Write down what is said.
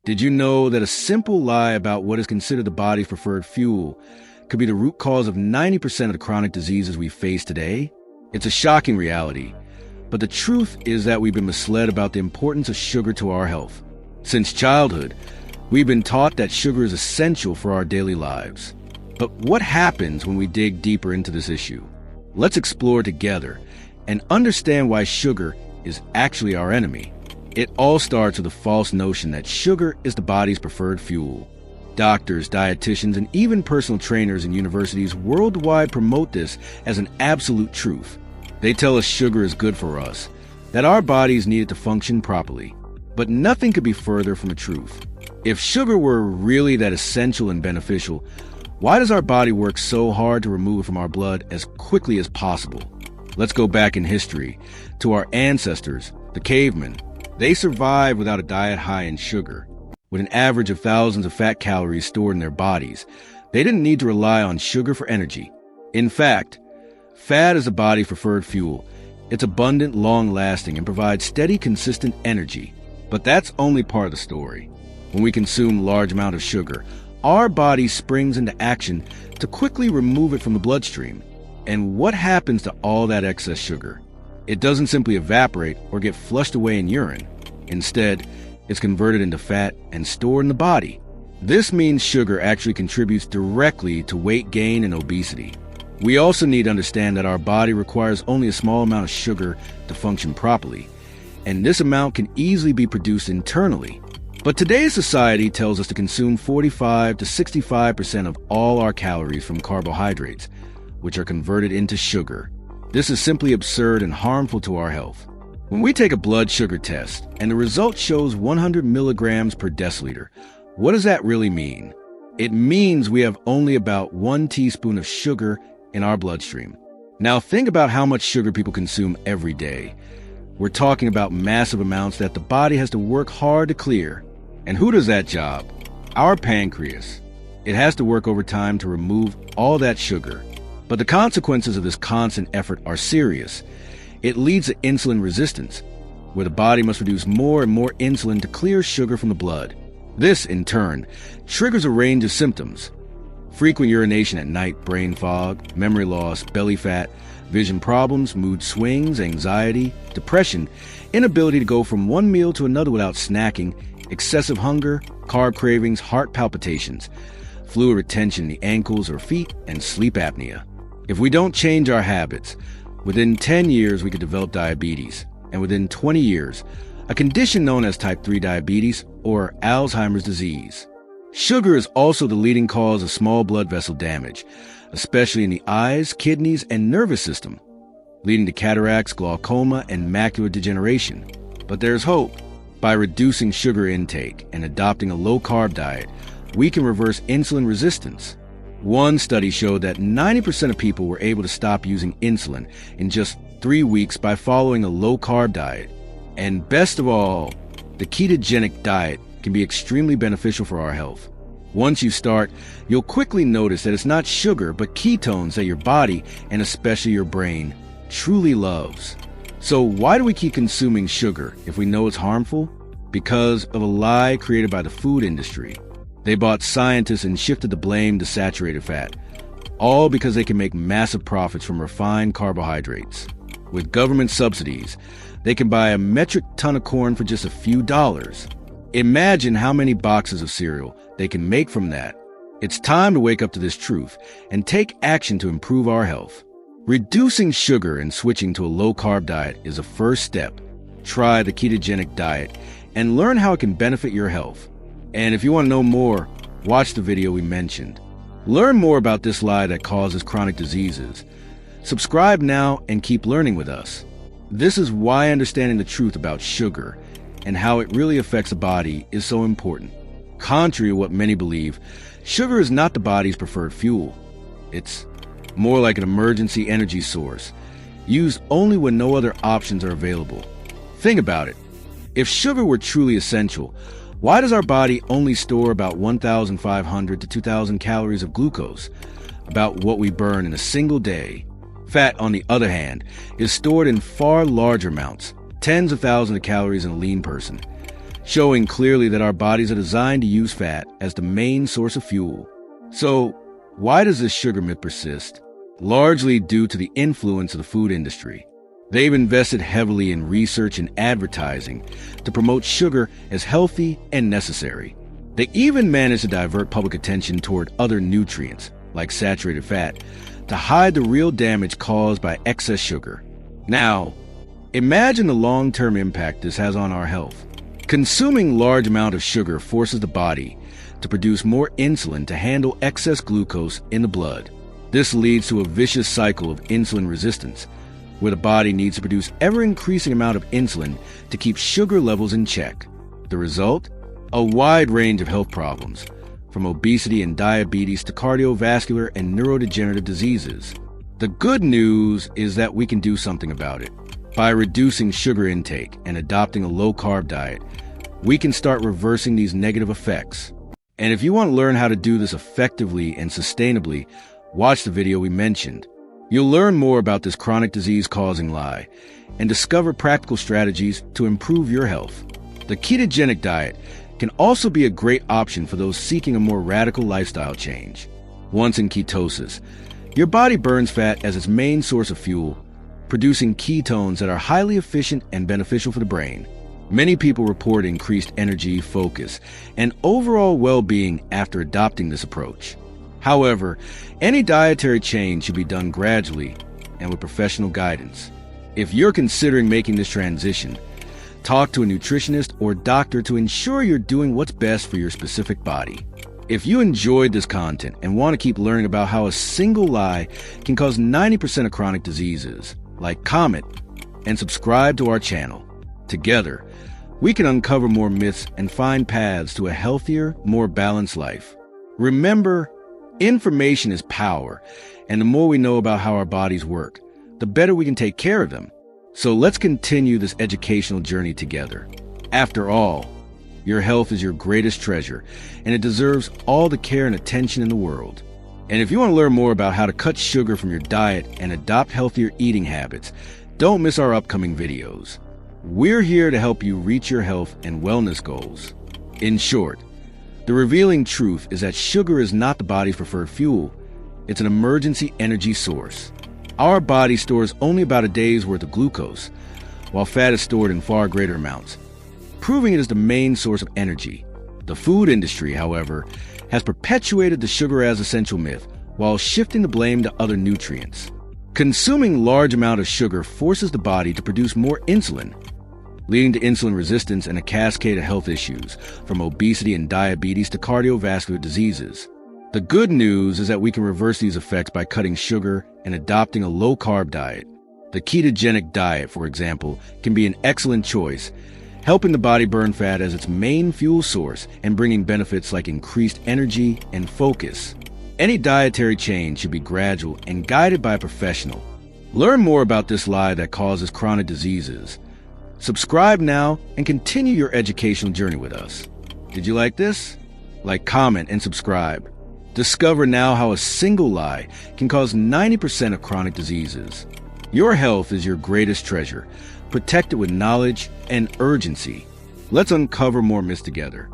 Did you know that a simple lie about what is considered the body's preferred fuel could be the root cause of 90% of the chronic diseases we face today? It's a shocking reality, but the truth is that we've been misled about the importance of sugar to our health. Since childhood, we've been taught that sugar is essential for our daily lives. But what happens when we dig deeper into this issue? Let's explore together and understand why sugar is actually our enemy. It all starts with a false notion that sugar is the body's preferred fuel. Doctors, dietitians, and even personal trainers in universities worldwide promote this as an absolute truth. They tell us sugar is good for us, that our bodies need it to function properly. But nothing could be further from the truth. If sugar were really that essential and beneficial, why does our body work so hard to remove it from our blood as quickly as possible? Let's go back in history to our ancestors, the cavemen. They survived without a diet high in sugar. With an average of thousands of fat calories stored in their bodies, they didn't need to rely on sugar for energy. In fact, fat is the body's preferred fuel. It's abundant, long-lasting, and provides steady, consistent energy. But that's only part of the story. When we consume large amounts of sugar, our body springs into action to quickly remove it from the bloodstream. And what happens to all that excess sugar? It doesn't simply evaporate or get flushed away in urine. Instead, it's converted into fat and stored in the body. This means sugar actually contributes directly to weight gain and obesity. We also need to understand that our body requires only a small amount of sugar to function properly, and this amount can easily be produced internally. But today's society tells us to consume 45 to 65% of all our calories from carbohydrates, which are converted into sugar. This is simply absurd and harmful to our health. When we take a blood sugar test and the result shows 100 milligrams per deciliter, what does that really mean? It means we have only about 1 teaspoon of sugar in our bloodstream. Now think about how much sugar people consume every day. We're talking about massive amounts that the body has to work hard to clear. And who does that job? Our pancreas. It has to work overtime to remove all that sugar. But the consequences of this constant effort are serious. It leads to insulin resistance, where the body must produce more and more insulin to clear sugar from the blood. This, in turn, triggers a range of symptoms: frequent urination at night, brain fog, memory loss, belly fat, vision problems, mood swings, anxiety, depression, inability to go from one meal to another without snacking, excessive hunger, carb cravings, heart palpitations, fluid retention in the ankles or feet, and sleep apnea. If we don't change our habits, within 10 years we could develop diabetes, and within 20 years, a condition known as type 3 diabetes or Alzheimer's disease. Sugar is also the leading cause of small blood vessel damage, especially in the eyes, kidneys, and nervous system, leading to cataracts, glaucoma, and macular degeneration. But there's hope. By reducing sugar intake and adopting a low-carb diet, we can reverse insulin resistance. One study showed that 90% of people were able to stop using insulin in just 3 weeks by following a low-carb diet. And best of all, the ketogenic diet can be extremely beneficial for our health. Once you start, you'll quickly notice that it's not sugar but ketones that your body, and especially your brain, truly loves. So why do we keep consuming sugar if we know it's harmful? Because of a lie created by the food industry. They bought scientists and shifted the blame to saturated fat, all because they can make massive profits from refined carbohydrates. With government subsidies, they can buy a metric ton of corn for just a few dollars. Imagine how many boxes of cereal they can make from that. It's time to wake up to this truth and take action to improve our health. Reducing sugar and switching to a low-carb diet is a first step. Try the ketogenic diet and learn how it can benefit your health. And if you want to know more, watch the video we mentioned. Learn more about this lie that causes chronic diseases. Subscribe now and keep learning with us. This is why understanding the truth about sugar and how it really affects the body is so important. Contrary to what many believe, sugar is not the body's preferred fuel. It's more like an emergency energy source, used only when no other options are available. Think about it. If sugar were truly essential, why does our body only store about 1,500 to 2,000 calories of glucose, about what we burn in a single day? Fat, on the other hand, is stored in far larger amounts, tens of thousands of calories in a lean person. showing clearly that our bodies are designed to use fat as the main source of fuel. So, why does this sugar myth persist? Largely due to the influence of the food industry. They've invested heavily in research and advertising to promote sugar as healthy and necessary. They even managed to divert public attention toward other nutrients, like saturated fat, to hide the real damage caused by excess sugar. Now, imagine the long-term impact this has on our health. Consuming large amounts of sugar forces the body to produce more insulin to handle excess glucose in the blood. This leads to a vicious cycle of insulin resistance, where the body needs to produce ever-increasing amount of insulin to keep sugar levels in check. The result? A wide range of health problems, from obesity and diabetes to cardiovascular and neurodegenerative diseases. The good news is that we can do something about it. By reducing sugar intake and adopting a low-carb diet, we can start reversing these negative effects. And if you want to learn how to do this effectively and sustainably, watch the video we mentioned. You'll learn more about this chronic disease-causing lie and discover practical strategies to improve your health. The ketogenic diet can also be a great option for those seeking a more radical lifestyle change. Once in ketosis, your body burns fat as its main source of fuel, producing ketones that are highly efficient and beneficial for the brain. Many people report increased energy, focus, and overall well-being after adopting this approach. However, any dietary change should be done gradually and with professional guidance. If you're considering making this transition, talk to a nutritionist or doctor to ensure you're doing what's best for your specific body. If you enjoyed this content and want to keep learning about how a single lie can cause 90% of chronic diseases, like, comment, and subscribe to our channel. Together, we can uncover more myths and find paths to a healthier, more balanced life. Remember, information is power, and the more we know about how our bodies work, the better we can take care of them. So let's continue this educational journey together. After all, your health is your greatest treasure, and it deserves all the care and attention in the world. And if you want to learn more about how to cut sugar from your diet and adopt healthier eating habits, don't miss our upcoming videos. We're here to help you reach your health and wellness goals. In short, the revealing truth is that sugar is not the body's preferred fuel. It's an emergency energy source. Our body stores only about a day's worth of glucose, while fat is stored in far greater amounts, proving it is the main source of energy. The food industry, however, has perpetuated the sugar as essential myth while shifting the blame to other nutrients. Consuming large amounts of sugar forces the body to produce more insulin, leading to insulin resistance and a cascade of health issues, from obesity and diabetes to cardiovascular diseases. The good news is that we can reverse these effects by cutting sugar and adopting a low-carb diet. The ketogenic diet, for example, can be an excellent choice, helping the body burn fat as its main fuel source and bringing benefits like increased energy and focus. Any dietary change should be gradual and guided by a professional. Learn more about this lie that causes chronic diseases. Subscribe now and continue your educational journey with us. Did you like this? Like, comment, and subscribe. Discover now how a single lie can cause 90% of chronic diseases. Your health is your greatest treasure. Protect it with knowledge and urgency. Let's uncover more myths together.